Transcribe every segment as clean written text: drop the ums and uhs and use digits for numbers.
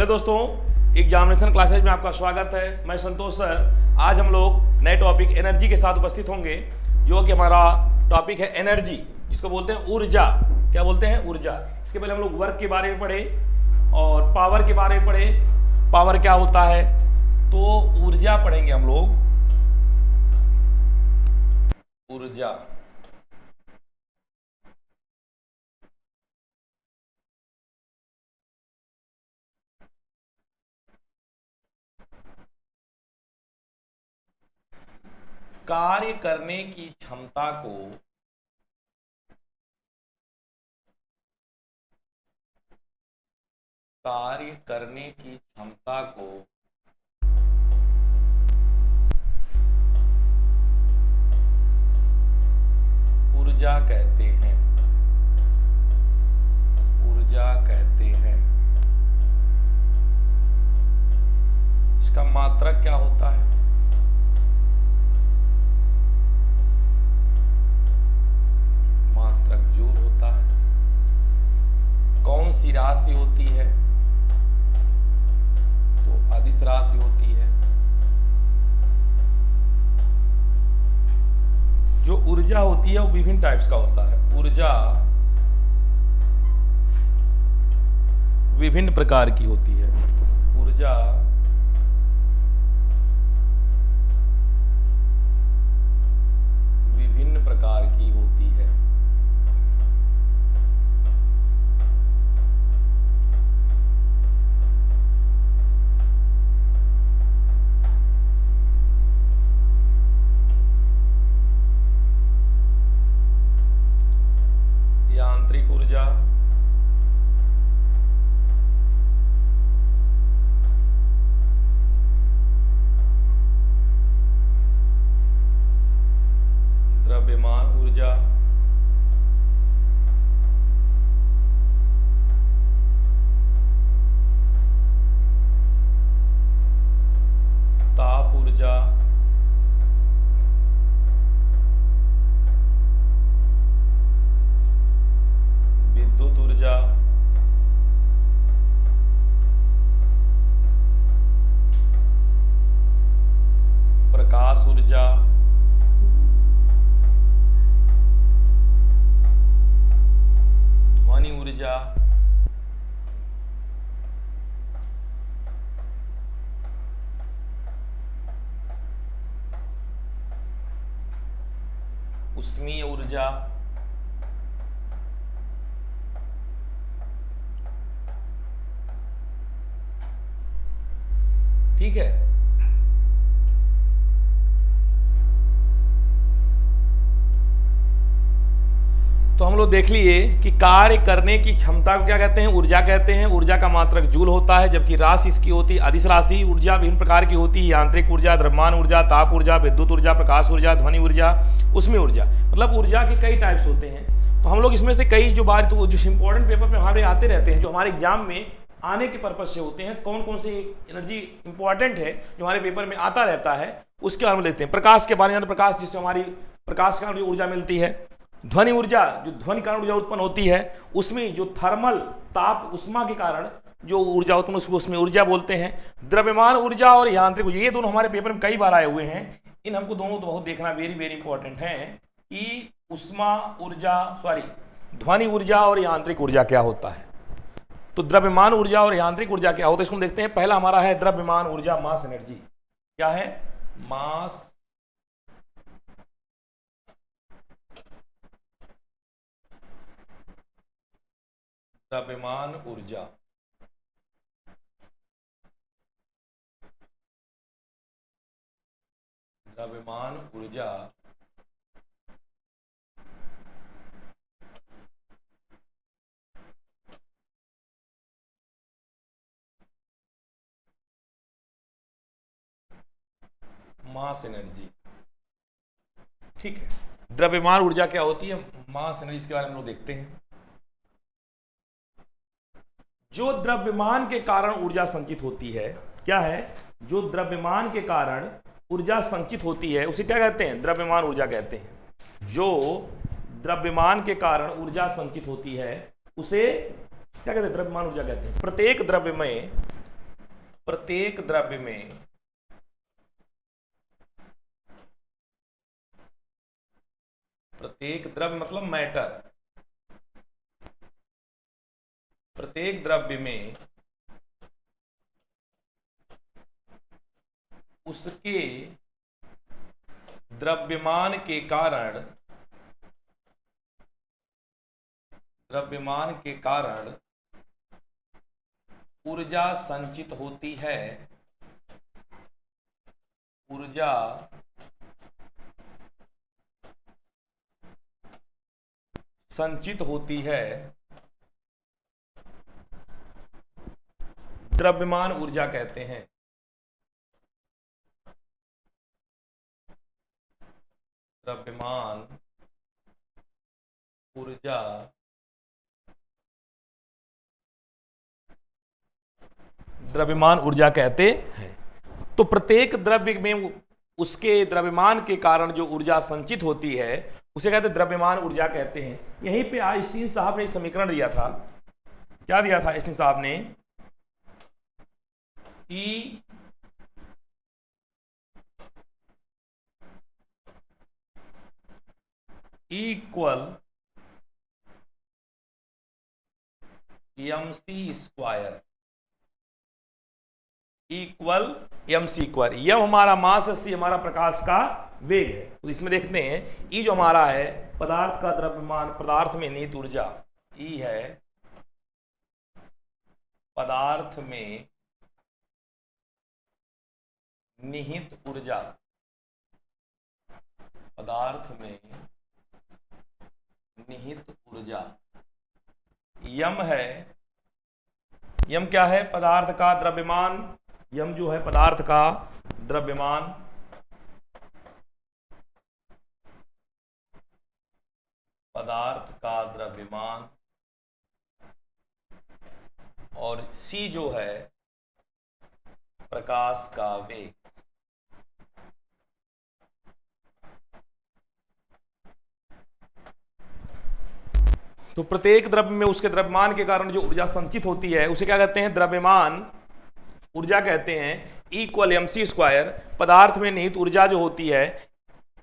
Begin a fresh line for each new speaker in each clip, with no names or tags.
Hello दोस्तों, examination classes में आपका स्वागत है। मैं संतोष सर। आज हम लोग नए टॉपिक एनर्जी के साथ उपस्थित होंगे, जो कि हमारा टॉपिक है एनर्जी, जिसको बोलते हैं ऊर्जा। क्या बोलते हैं? ऊर्जा। इसके पहले हम लोग वर्क के बारे में पढ़े और पावर के बारे में पढ़े। पावर क्या होता है, तो ऊर्जा पढ़ेंगे हम लोग। ऊर्जा कार्य करने की क्षमता को ऊर्जा कहते हैं। ऊर्जा कहते हैं। इसका मात्रक क्या होता है? मात्रक जूल होता है। कौन सी राशि होती है? तो अदिश राशि होती है। जो ऊर्जा होती है वो विभिन्न टाइप्स का होता है। ऊर्जा विभिन्न प्रकार की होती है। ऊर्जा विभिन्न प्रकार की होती है। यांत्रिक ऊर्जा, द्रव्यमान ऊर्जा, ताप ऊर्जा, विद्युत ऊर्जा, प्रकाश ऊर्जा, ध्वनि ऊर्जा, उष्मीय ऊर्जा, ठीक है। तो हम लोग देख लिए कि कार्य करने की क्षमता को क्या कहते हैं? ऊर्जा कहते हैं। ऊर्जा का मात्रक जूल होता है, जबकि राशि इसकी होती है अदिश राशि। ऊर्जा विभिन्न प्रकार की होती है। यांत्रिक ऊर्जा, द्रव्यमान ऊर्जा, ताप ऊर्जा, विद्युत ऊर्जा, प्रकाश ऊर्जा, ध्वनि ऊर्जा, उसमें ऊर्जा। मतलब ऊर्जा के कई टाइप्स होते हैं। तो हम लोग इसमें से कई जो बात जो इंपॉर्टेंट पेपर में हमारे आते रहते हैं, जो हमारे एग्जाम में आने के पर्पज से होते हैं, कौन कौन से एनर्जी इंपॉर्टेंट है जो हमारे पेपर में आता रहता है, उसके बारे में लेते हैं। प्रकाश के बारे में, प्रकाश जिससे हमारी प्रकाश का ऊर्जा मिलती है। ध्वनि ऊर्जा, जो ध्वनि कारण ऊर्जा उत्पन्न होती है, उसमें जो थर्मल ताप उष्मा के कारण जो ऊर्जा उत्पन्न, उसमें ऊर्जा बोलते हैं। द्रव्यमान ऊर्जा और यांत्रिक ऊर्जा, ये दोनों हमारे पेपर में कई बार आए हुए हैं। इन हमको दोनों तो बहुत देखना वेरी वेरी इंपॉर्टेंट है कि उष्मा ऊर्जा, ध्वनि ऊर्जा और यांत्रिक ऊर्जा क्या होता है। तो द्रव्यमान ऊर्जा और यांत्रिक ऊर्जा क्या होता है, इसको हम देखते हैं। पहला हमारा है द्रव्यमान ऊर्जा, मास एनर्जी। क्या है? मास द्रव्यमान ऊर्जा। द्रव्यमान ऊर्जा मास एनर्जी, ठीक है। द्रव्यमान ऊर्जा क्या होती है? मास एनर्जी, इसके बारे में हम लोग देखते हैं। जो द्रव्यमान के कारण ऊर्जा संचित होती है, क्या है? जो द्रव्यमान के कारण ऊर्जा संचित होती है, उसे क्या कहते हैं? द्रव्यमान ऊर्जा कहते हैं। जो द्रव्यमान के कारण ऊर्जा संचित होती है, उसे क्या कहते हैं? द्रव्यमान ऊर्जा कहते हैं। प्रत्येक द्रव्य में प्रत्येक द्रव्य में प्रत्येक द्रव्य मतलब मैटर, प्रत्येक द्रव्य में उसके द्रव्यमान के कारण ऊर्जा संचित होती है, ऊर्जा संचित होती है, द्रव्यमान ऊर्जा कहते हैं। द्रव्यमान ऊर्जा कहते हैं। तो प्रत्येक द्रव्य में उसके द्रव्यमान के कारण जो ऊर्जा संचित होती है उसे कहते हैं द्रव्यमान ऊर्जा कहते हैं। यहीं पे आइंस्टीन साहब ने समीकरण दिया था। क्या दिया था आइंस्टीन साहब ने? E equal mc square, equal mc square. M हमारा मास है, सी हमारा प्रकाश का वेग है। तो इसमें देखते हैं ई जो हमारा है पदार्थ का द्रव्यमान, पदार्थ में निहित ऊर्जा, ई है पदार्थ में निहित ऊर्जा, पदार्थ में निहित ऊर्जा। यम है, यम क्या है? पदार्थ का द्रव्यमान। यम जो है पदार्थ का द्रव्यमान, पदार्थ का द्रव्यमान, और सी जो है प्रकाश का वेग। तो प्रत्येक द्रव्य में उसके द्रव्यमान के कारण जो ऊर्जा संचित होती है उसे क्या कहते हैं? द्रव्यमान ऊर्जा कहते हैं। इक्वल mc स्क्वायर, पदार्थ में निहित ऊर्जा जो होती है,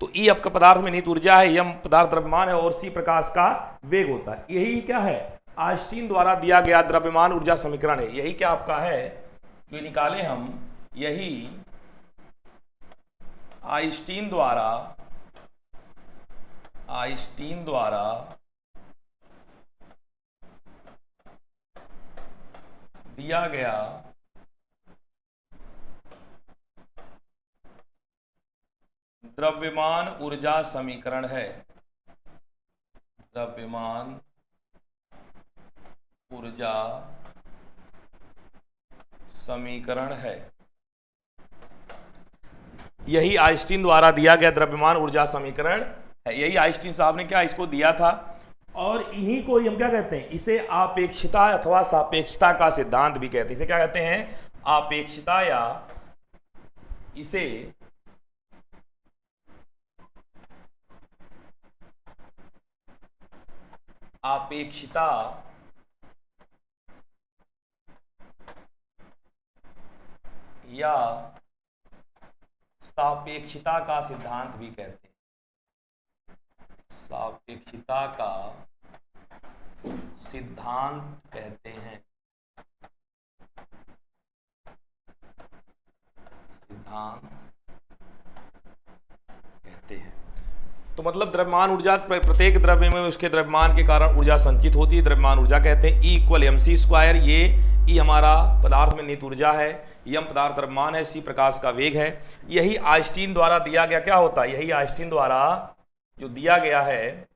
तो ई आपका पदार्थ में निहित ऊर्जा है, यम पदार्थ द्रव्यमान है, और सी प्रकाश का वेग होता है। यही क्या है? आइंस्टीन द्वारा दिया गया द्रव्यमान ऊर्जा समीकरण है। यही क्या आपका है जो निकाले हम, यही आइंस्टीन द्वारा दिया गया द्रव्यमान ऊर्जा समीकरण है। द्रव्यमान ऊर्जा समीकरण है। यही आइंस्टीन द्वारा दिया गया द्रव्यमान ऊर्जा समीकरण है। यही आइंस्टीन साहब ने क्या इसको दिया था, और इन्हीं को हम क्या कहते हैं? इसे आपेक्षिता अथवा सापेक्षता का सिद्धांत भी कहते हैं। इसे क्या कहते हैं? आपेक्षिता, या इसे आपेक्षिता या सापेक्षिता का सिद्धांत भी कहते हैं। सापेक्षिता का सिद्धांत कहते हैं। सिद्धांत कहते हैं। तो मतलब द्रव्यमान ऊर्जा, प्रत्येक द्रव्य में उसके द्रव्यमान के कारण ऊर्जा संचित होती है, द्रव्यमान ऊर्जा कहते हैं। ई इक्वल mc स्क्वायर, ये ई हमारा पदार्थ में निहित ऊर्जा है, यम पदार्थ द्रव्यमान है, सी प्रकाश का वेग है। यही आइंस्टीन द्वारा दिया गया क्या होता है? यही आइंस्टीन द्वारा जो दिया गया है,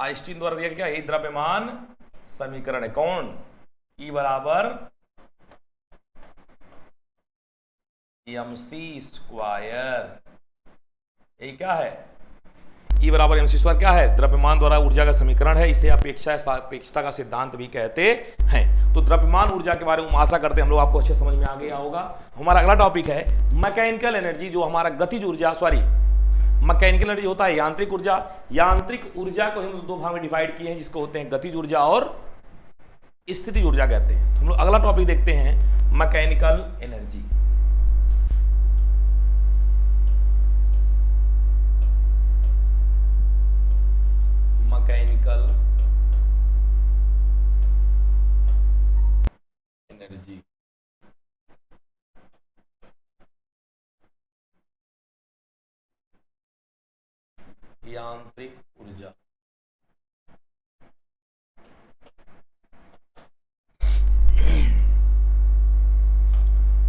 आइंस्टीन द्वारा दिया गया, यही द्रव्यमान समीकरण है। कौन? ई बराबर mc स्क्वायर। यही क्या है? E बराबर mc स्क्वायर क्या है? द्रव्यमान द्वारा ऊर्जा का समीकरण है। इसे अपेक्षता का सिद्धांत भी कहते हैं। तो द्रव्यमान ऊर्जा के बारे में आशा करते हैं हम लोग आपको अच्छे समझ में आ गया होगा। हमारा अगला टॉपिक है मैकेनिकल एनर्जी, जो हमारा गतिज ऊर्जा, मैकेनिकल एनर्जी होता है यांत्रिक ऊर्जा। यांत्रिक ऊर्जा को हम दो भाग में डिवाइड किए हैं, जिसको होते हैं गतिज ऊर्जा और स्थितिज ऊर्जा कहते हैं। तो हम लोग अगला टॉपिक देखते हैं, मैकेनिकल एनर्जी। मैकेनिकल एनर्जी, यांत्रिक ऊर्जा।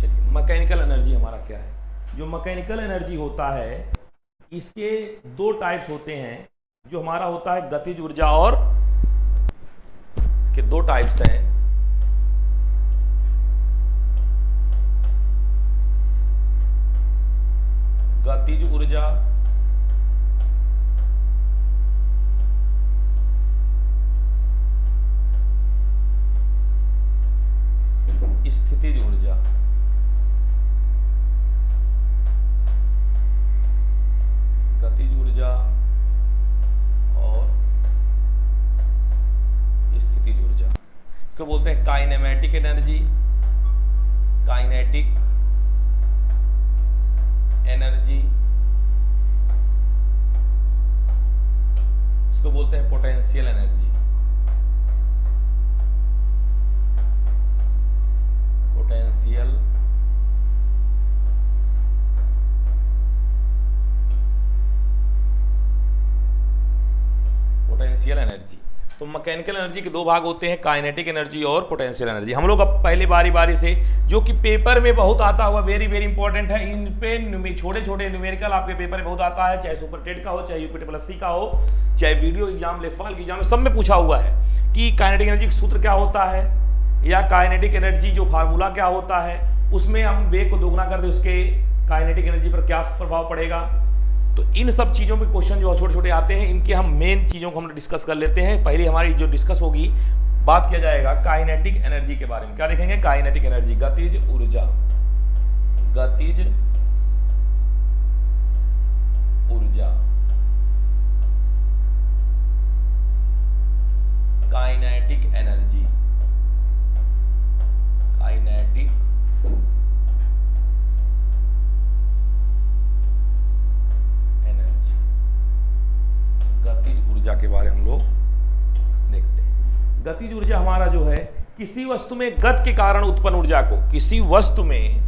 चलिए, मैकेनिकल एनर्जी हमारा क्या है? जो मैकेनिकल एनर्जी होता है, इसके दो टाइप्स होते हैं। जो हमारा होता है गतिज ऊर्जा, और इसके दो टाइप्स हैं, गतिज ऊर्जा स्थितिज ऊर्जा। गतिज ऊर्जा और स्थितिज ऊर्जा, इसको बोलते हैं काइनेमेटिक एनर्जी, काइनेटिक एनर्जी, इसको बोलते हैं potential energy, potential potential energy. तो मैकेनिकल एनर्जी के दो भाग होते हैं, काइनेटिक एनर्जी और पोटेंशियल एनर्जी। हम लोग अब पहले बारी बारी से, जो कि पेपर में बहुत आता हुआ, वेरी वेरी इंपॉर्टेंट है, इन पे छोटे छोटे न्यूमेरिकल आपके पेपर में बहुत आता है, चाहे सुपर टेट का हो, चाहे यूपी प्लस सी का हो, चाहे वीडियो एग्जाम, लेखपाल के एग्जाम में, सब में पूछा हुआ है कि काइनेटिक एनर्जी का सूत्र क्या होता है, या काइनेटिक एनर्जी जो फार्मूला क्या होता है, उसमें हम वेग को दोगुना कर दे, उसके काइनेटिक एनर्जी पर क्या प्रभाव पड़ेगा। तो इन सब चीज़ों पे क्वेश्चन जो छोटे छोटे आते हैं, इनके हम मेन चीज़ों को हम डिस्कस कर लेते हैं। पहले हमारी जो डिस्कस होगी, बात किया जाएगा काइनेटिक एनर्जी के बारे में। क्या देखेंगे? काइनेटिक एनर्जी, गतिज ऊर्जा, गतिज ऊर्जा, काइनेटिक एनर्जी, काइनेटिक एनर्जी, गतिज ऊर्जा के बारे में हम लोग देखते हैं। गतिज ऊर्जा हमारा जो है, किसी वस्तु में गति के कारण उत्पन्न ऊर्जा को, किसी वस्तु में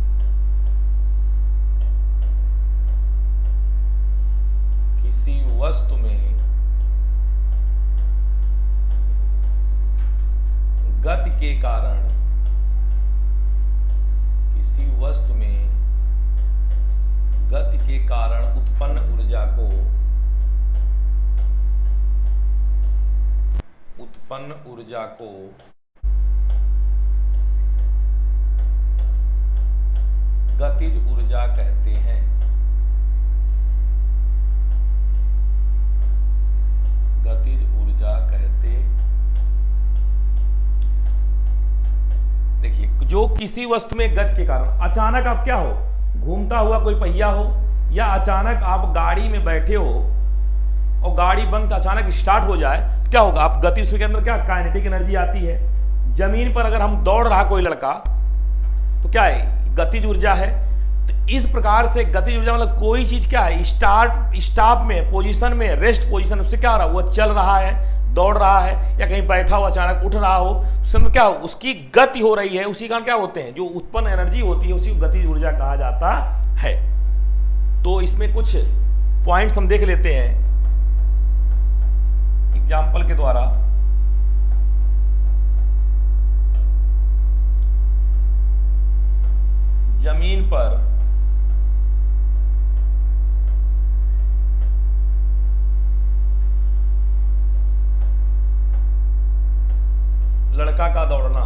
गति के कारण, किसी वस्तु में गति के कारण उत्पन्न ऊर्जा को, उत्पन्न ऊर्जा को गतिज ऊर्जा कहते हैं। गतिज ऊर्जा कहते, देखिए, जो किसी वस्तु में गति के कारण, अचानक आप क्या हो, घूमता हुआ कोई पहिया हो, या अचानक आप गाड़ी में बैठे हो और गाड़ी बंद अचानक स्टार्ट हो जाए, तो क्या होगा? आप गति के अंदर क्या काइनेटिक एनर्जी आती है। जमीन पर अगर हम दौड़ रहा कोई लड़का, तो क्या है? गतिज ऊर्जा है। तो इस प्रकार से गतिज ऊर्जा मतलब कोई चीज क्या है, स्टॉप में, पोजीशन में, रेस्ट पोजीशन, उससे क्या हो रहा है, वो चल रहा है, दौड़ रहा है, या कहीं बैठा हो अचानक उठ रहा हो, उसके अंदर क्या हो, उसकी गति हो रही है, उसी कारण क्या होते हैं, जो उत्पन्न एनर्जी होती है, उसी को गतिज ऊर्जा कहा जाता है। तो इसमें कुछ पॉइंट्स हम देख लेते हैं एग्जाम्पल के द्वारा। जमीन पर लड़का का दौड़ना,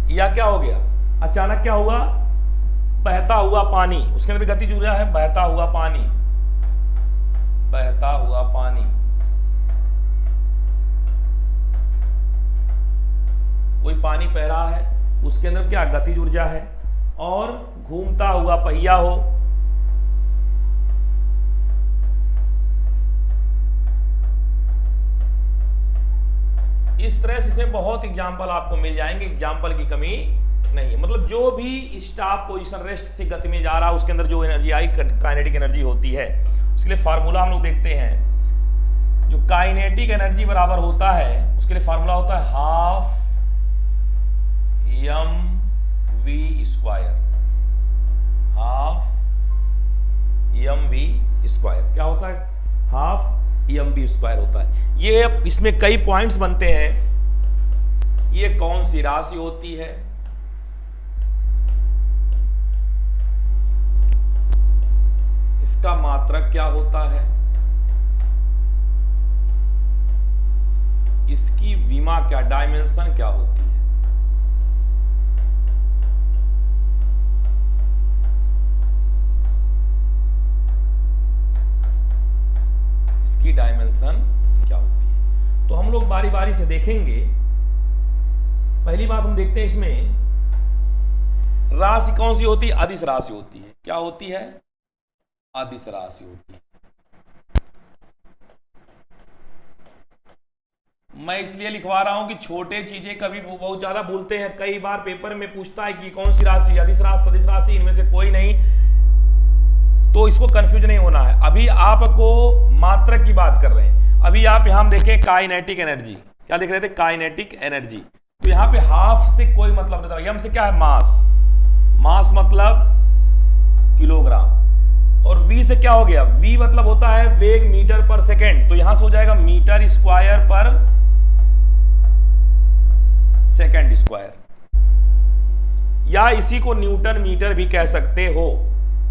या क्या हो गया, अचानक क्या हुआ, बहता हुआ पानी, उसके अंदर भी गतिज ऊर्जा है, बहता हुआ पानी, बहता हुआ पानी, कोई पानी बह रहा है, उसके अंदर क्या गतिज ऊर्जा है। और घूमता हुआ पहिया हो, इस तरह से इसमें बहुत एग्जाम्पल आपको मिल जाएंगे, एग्जाम्पल की कमी नहीं है। मतलब जो भी स्टॉप पोजीशन रेस्ट से गति में जा रहा है उसके अंदर जो एनर्जी आई काइनेटिक एनर्जी होती है, उसके लिए फार्मूला हम लोग देखते हैं। जो काइनेटिक एनर्जी बराबर होता है उसके लिए फार्मूला होता है half mv square, half mv square क्या होता है, हाफ mv स्क्वायर होता है। ये इसमें कई पॉइंट्स बनते हैं। ये कौन सी राशि होती है, इसका मात्रक क्या होता है, इसकी विमा क्या, डायमेंशन क्या होती है, इसकी डायमेंशन क्या होती है। तो हम लोग बारी बारी से देखेंगे। पहली बात हम देखते हैं इसमें राशि कौन सी होती है, अदिश राशि होती है। क्या होती है, अदिश राशि होती है। मैं इसलिए लिखवा रहा हूं कि छोटे चीजें कभी बहुत ज्यादा भूलते हैं। कई बार पेपर में पूछता है कि कौन सी राशि, अदिश राशि, सदिश राशि, इनमें से कोई नहीं, तो इसको कंफ्यूज नहीं होना है। अभी आपको मात्रक की बात कर रहे हैं। अभी आप यहां देखें काइनेटिक एनर्जी, क्या देख रहे थे, काइनेटिक एनर्जी। तो यहां पे हाफ से कोई मतलब नहीं था, यम से क्या है, मास, मास मतलब किलोग्राम, और v से क्या हो गया, v मतलब होता है वेग मीटर पर सेकेंड, तो यहां से हो जाएगा मीटर स्क्वायर पर सेकेंड स्क्वायर, या इसी को न्यूटन मीटर भी कह सकते हो,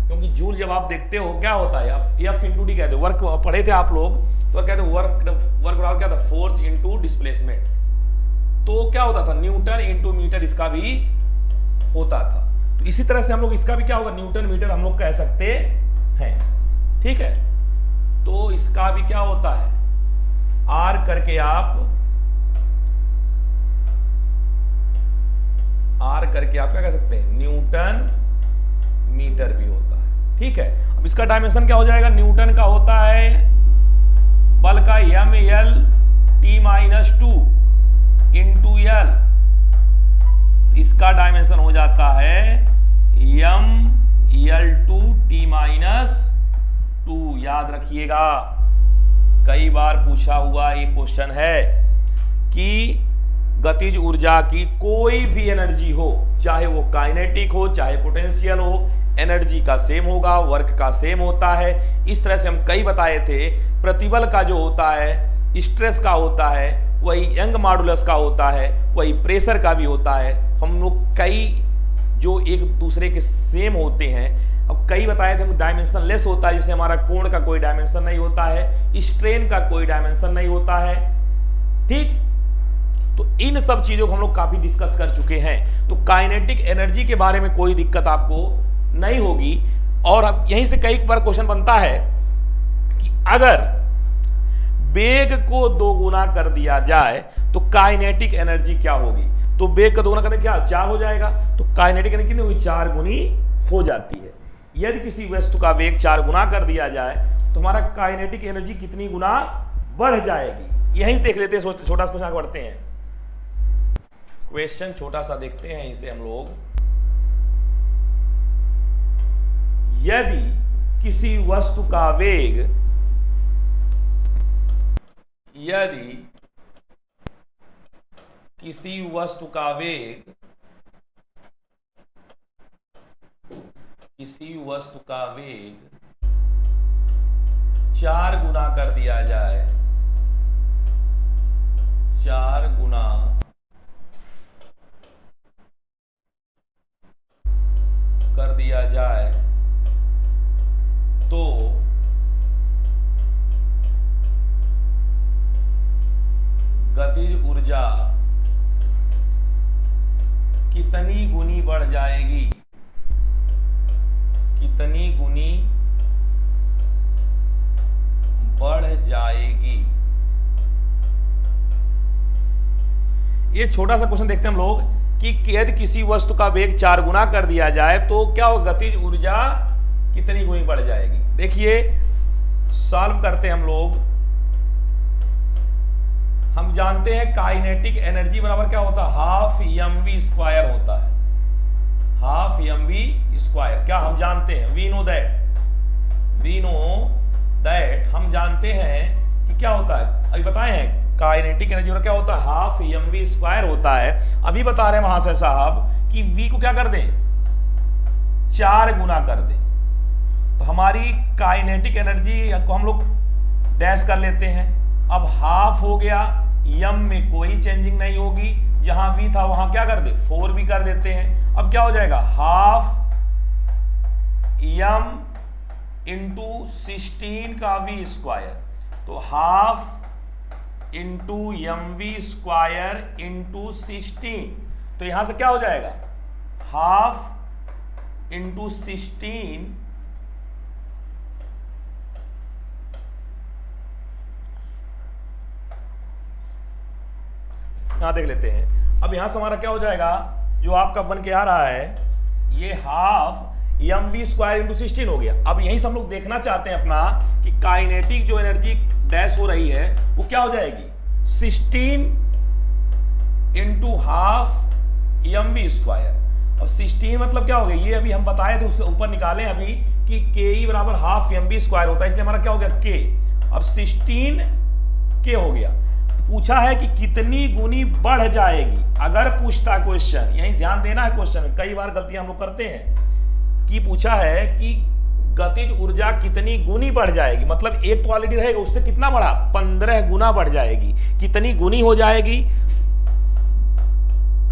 क्योंकि जूल जब आप देखते हो क्या होता है, एफ इंटू डी कहते हो। वर्क पढ़े थे आप लोग तो कहते वर्क क्या था, फोर्स इंटू डिस्प्लेसमेंट। तो क्या होता था, न्यूटन इंटू मीटर इसका भी होता था। तो इसी तरह से हम लोग इसका भी क्या होगा, न्यूटन मीटर हम लोग कह सकते हैं, ठीक है। तो इसका भी क्या होता है, आर करके आप क्या कह सकते हैं, न्यूटन मीटर भी होता है, ठीक है। अब इसका डायमेंशन क्या हो जाएगा, न्यूटन का होता है बल का M L T minus 2 into L, इसका डायमेंशन हो जाता है एम एल 2 टी माइनस 2। याद रखिएगा, कई बार पूछा हुआ ये क्वेश्चन है कि गतिज ऊर्जा की कोई भी एनर्जी हो, चाहे वो काइनेटिक हो चाहे पोटेंशियल हो, एनर्जी का सेम होगा, वर्क का सेम होता है। इस तरह से हम कई बताए थे। प्रतिबल का जो होता है, स्ट्रेस का होता है, वही यंग मॉडुलस का होता है, वही प्रेशर का भी होता है। हम लोग कई जो एक दूसरे के सेम होते हैं, अब कई बताए थे डायमेंशन लेस होता है, जैसे हमारा कोण का कोई डायमेंशन नहीं होता है, स्ट्रेन का कोई डायमेंशन नहीं होता है, ठीक। तो इन सब चीजों को हम लोग काफी डिस्कस कर चुके हैं। तो काइनेटिक एनर्जी के बारे में कोई दिक्कत आपको नहीं होगी। और अब यहीं से कई बार क्वेश्चन बनता है कि अगर वेग को 2 गुना कर दिया जाए तो काइनेटिक एनर्जी क्या होगी। तो वेग का 2 गुना करके क्या 4 हो जाएगा, तो काइनेटिक एनर्जी कितनी होगी, 4 गुनी हो जाती है। यदि किसी वस्तु का वेग 4 गुना कर दिया जाए तो हमारा काइनेटिक एनर्जी कितनी गुना बढ़ जाएगी। यहीं देख लेते हैं, छोटा सा क्वेश्चन बढ़ते हैं। क्वेश्चन छोटा सा देखते हैं इसे हम लोग। यदि किसी वस्तु का वेग, यदि किसी वस्तु का वेग, किसी वस्तु का वेग 4 गुना कर दिया जाए, 4 गुना कर दिया जाए तो गतिज ऊर्जा कितनी गुनी बढ़ जाएगी, कितनी गुनी बढ़ जाएगी। ये छोटा सा क्वेश्चन देखते हैं हम लोग कि यदि किसी वस्तु का वेग 4 गुना कर दिया जाए तो क्या हो, गतिज ऊर्जा कितनी गुनी बढ़ जाएगी। देखिए सॉल्व करते हैं हम लोग। हम जानते हैं काइनेटिक एनर्जी बराबर क्या होता है, हाफ mv स्क्वायर होता है, हाफ mv स्क्वायर। क्या हम जानते हैं, वी नो दैट हम जानते हैं कि क्या होता है, अभी बताए हैं काइनेटिक एनर्जी बराबर क्या होता है, हाफ mv स्क्वायर होता है। अभी बता रहे हैं महाशय साहब कि v को क्या कर दें, 4 गुना कर दें, तो हमारी काइनेटिक एनर्जी को हम लोग डैश कर लेते हैं। अब हाफ हो गया, यम में कोई चेंजिंग नहीं होगी, जहां v था वहां क्या कर दे, 4 भी कर देते हैं। अब क्या हो जाएगा, हाफ यम इंटू 16 का v स्क्वायर, तो half into M V square into 16, तो यहां से क्या हो जाएगा, हाफ इंटू 16 यहां देख लेते हैं। अब यहां से हमारा क्या हो जाएगा, जो आपका बन के आ रहा है, ये half M V square into 16 हो गया। अब यहीं से हम लोग देखना चाहते हैं अपना कि काइनेटिक जो एनर्जी डैश हो रही है वो क्या हो जाएगी, 16 into half M V square. और 16 मतलब क्या हो गया, ये अभी हम बताए थे, उससे ऊपर निकाले अभी कि के ई बराबर हाफ एम वी स्क्वायर होता है, इसलिए हमारा क्या हो गया के। अब 16 के हो गया। पूछा है कि कितनी गुनी बढ़ जाएगी, अगर पूछता क्वेश्चन, यही ध्यान देना है क्वेश्चन में, कई बार गलतियां हम लोग करते हैं कि पूछा है कि गतिज ऊर्जा कितनी गुनी बढ़ जाएगी, मतलब एक तो ऑलरेडी रहेगा, उससे कितना बढ़ा, 15 गुना बढ़ जाएगी। कितनी गुनी हो जाएगी,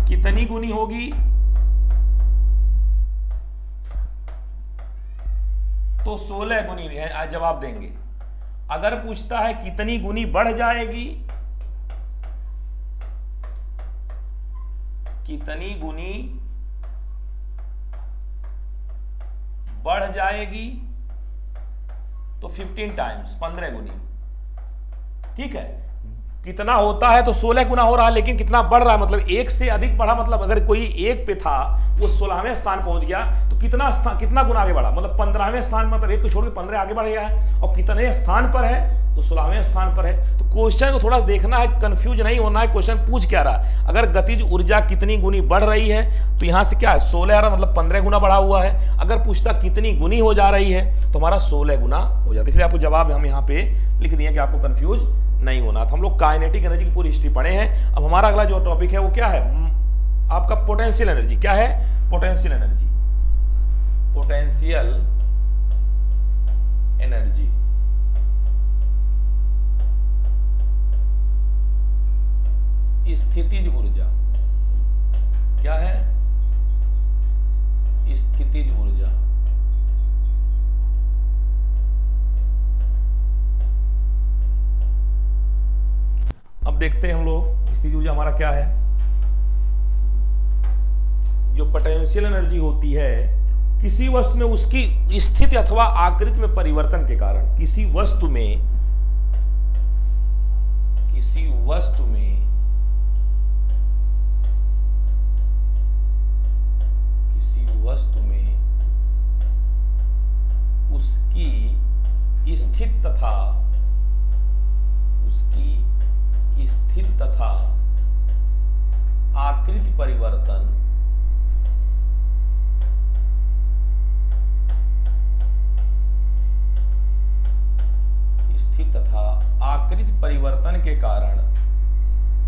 कितनी गुनी होगी, तो 16 गुनी जवाब देंगे। अगर पूछता है कितनी गुनी बढ़ जाएगी, कितनी गुनी बढ़ जाएगी, तो 15 टाइम्स, 15 गुनी। ठीक है, कितना होता है तो 16 गुना हो रहा है, लेकिन कितना बढ़ रहा है, मतलब एक से अधिक बढ़ा, मतलब अगर कोई एक पे था वो 16वें स्थान पहुंच गया तो कितना गुना आगे बढ़ा, मतलब 15वें स्थान, मतलब एक को छोड़ के 15 आगे बढ़ गया है। और कितने स्थान पर है, तो 16वें स्थान पर है। तो क्वेश्चन को थोड़ा देखना है, कंफ्यूज नहीं होना है, क्वेश्चन पूछ क्या रहा है। अगर गतिज ऊर्जा कितनी गुनी बढ़ रही है, तो यहां से क्या है, 16 आ रहा, मतलब 15 गुना बढ़ा हुआ है। अगर पूछता कितनी गुनी हो जा रही है, तो हमारा 16 गुना हो जाता है। इसलिए आपको जवाब हम यहाँ पे लिख दिए कि आपको कंफ्यूज नहीं होना। तो हम लोग काइनेटिक एनर्जी की पूरी हिस्ट्री पढ़े हैं। अब हमारा अगला जो टॉपिक है वो क्या है, आपका पोटेंशियल एनर्जी। क्या है, पोटेंशियल एनर्जी, पोटेंशियल एनर्जी। स्थितिज ऊर्जा। क्या है, स्थितिज ऊर्जा। अब देखते हैं हम लोग स्थितिज ऊर्जा हमारा क्या है। जो पोटेंशियल एनर्जी होती है, किसी वस्तु में उसकी स्थिति अथवा आकृति में परिवर्तन के कारण, किसी वस्तु में उसकी स्थित तथा आकृति परिवर्तन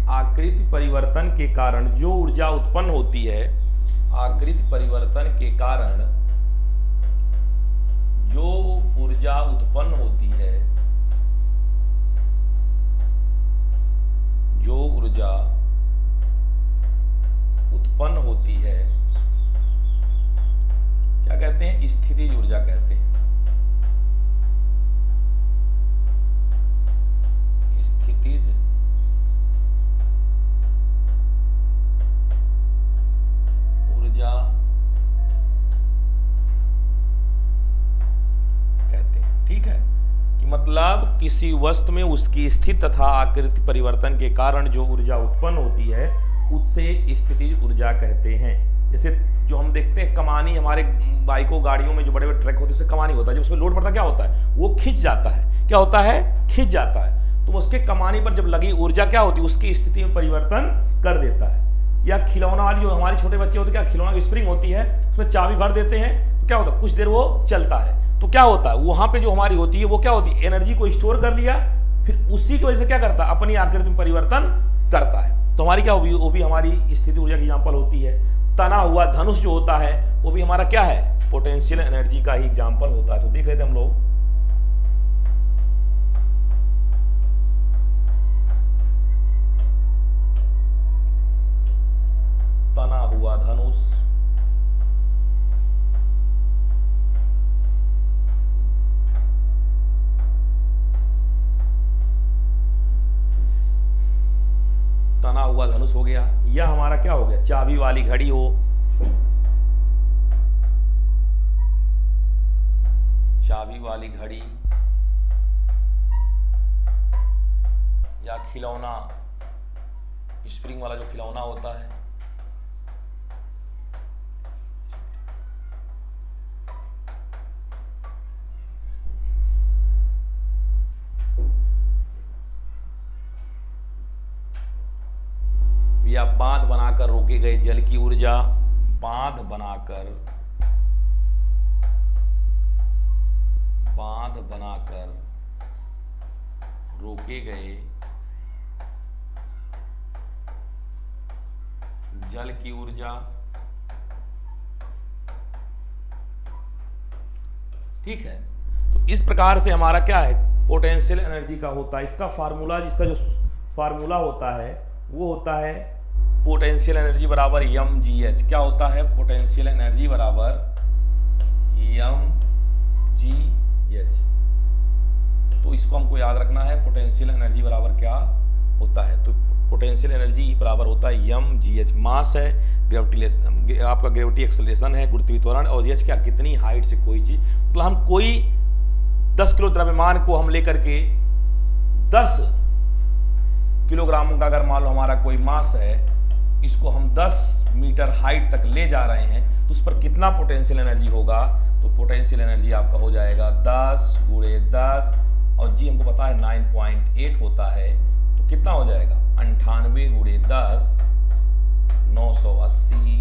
आकृति परिवर्तन के कारण जो ऊर्जा उत्पन्न होती है, आकृति परिवर्तन के कारण जो ऊर्जा उत्पन्न होती है, जो ऊर्जा उत्पन्न होती है, क्या कहते हैं, स्थितिज ऊर्जा कहते हैं। स्थितिज ऊर्जा कहते हैं। ठीक है, कि मतलब किसी वस्तु में उसकी स्थिति तथा आकृति परिवर्तन के कारण जो ऊर्जा उत्पन्न होती है उससे स्थितिज ऊर्जा कहते हैं। जैसे जो हम देखते हैं कमानी, हमारे बाइकों गाड़ियों में जो बड़े बड़े ट्रक होते हैं उससे कमानी होता है, जब उसमें लोड पड़ता है क्या होता है, वो खिंच जाता है। क्या होता है, खिंच जाता है। तो उसके कमाने पर जब लगी ऊर्जा क्या होती है, उसकी स्थिति में परिवर्तन कर देता है। या खिलौना वाली जो हमारे छोटे बच्चे होते हैं, क्या खिलौना की स्प्रिंग होती है, उसमें चाबी भर देते हैं तो क्या होता है, कुछ देर वो चलता है, तो क्या होता है वहां पे जो हमारी होती है वो क्या होती है, एनर्जी को स्टोर कर लिया, फिर उसी की वजह से क्या करता है, अपनी आकृति में परिवर्तन करता है। तो हमारी क्या होगी, वो भी हमारी स्थिति ऊर्जा की एग्जाम्पल होती है। तना हुआ धनुष जो होता है वो भी हमारा क्या है, पोटेंशियल एनर्जी का ही एग्जाम्पल होता है। तो देख लेते हैं हम लोग, तना हुआ धनुष, तना हुआ धनुष हो गया। यह हमारा क्या हो गया, चाबी वाली घड़ी हो, चाबी वाली घड़ी या खिलौना, स्प्रिंग वाला जो खिलौना होता है, या बांध बनाकर रोके गए जल की ऊर्जा, बांध बनाकर रोके गए जल की ऊर्जा। ठीक है, तो इस प्रकार से हमारा क्या है, पोटेंशियल एनर्जी का होता है। इसका फार्मूला, जिसका जो फार्मूला होता है वो होता है पोटेंशियल एनर्जी बराबर mgh। क्या होता है, पोटेंशियल एनर्जी बराबर mgh। तो इसको हमको याद रखना है, पोटेंशियल एनर्जी बराबर क्या होता है। तो पोटेंशियल एनर्जी बराबर होता है mgh। मास है, ग्रेविटेशन, आपका ग्रेविटी एक्सेलरेशन है, गुरुत्वीय त्वरण, और h क्या, कितनी हाइट से कोई चीज, मतलब हम कोई 10 किलो द्रव्यमान को हम लेकर के 10 किलोग्राम का अगर मान लो हमारा कोई मास है, इसको हम 10 मीटर हाइट तक ले जा रहे हैं, तो उस पर कितना पोटेंशियल एनर्जी होगा। तो पोटेंशियल एनर्जी आपका हो जाएगा 10 × 10, और जी हमको पता है 9.8 होता है, तो कितना हो जाएगा 98 × 10 980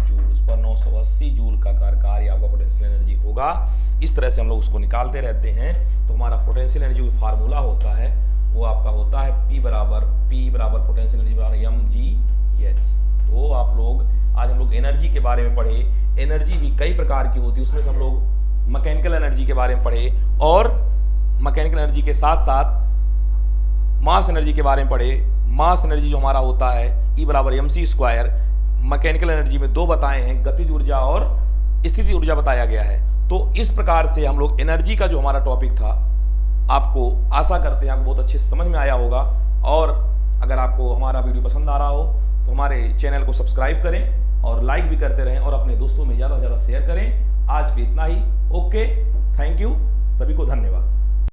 जूल। उस पर 980 जूल का कार्य आपका पोटेंशियल एनर्जी होगा। इस तरह से हम लोग उसको निकालते रहते हैं। तो हमारा पोटेंशियल एनर्जी का फार्मूला होता है वो आपका होता है P बराबर पोटेंशियल एनर्जी बराबर mgh। तो आप लोग, आज हम लोग एनर्जी के बारे में पढ़े। एनर्जी भी कई प्रकार की होती है, उसमें से हम लोग मैकेनिकल एनर्जी के बारे में पढ़े, और मैकेनिकल एनर्जी के साथ साथ मास एनर्जी के बारे में पढ़े। मास एनर्जी जो हमारा होता है E बराबर mc²। मैकेनिकल एनर्जी में दो बताए हैं, गतिज ऊर्जा और स्थिति ऊर्जा बताया गया है। तो इस प्रकार से हम लोग एनर्जी का जो हमारा टॉपिक था, आपको आशा करते हैं आपको बहुत अच्छे से समझ में आया होगा। और अगर आपको हमारा वीडियो पसंद आ रहा हो तो हमारे चैनल को सब्सक्राइब करें और लाइक भी करते रहें, और अपने दोस्तों में ज़्यादा से ज़्यादा शेयर करें। आज के इतना ही। ओके, थैंक यू, सभी को धन्यवाद।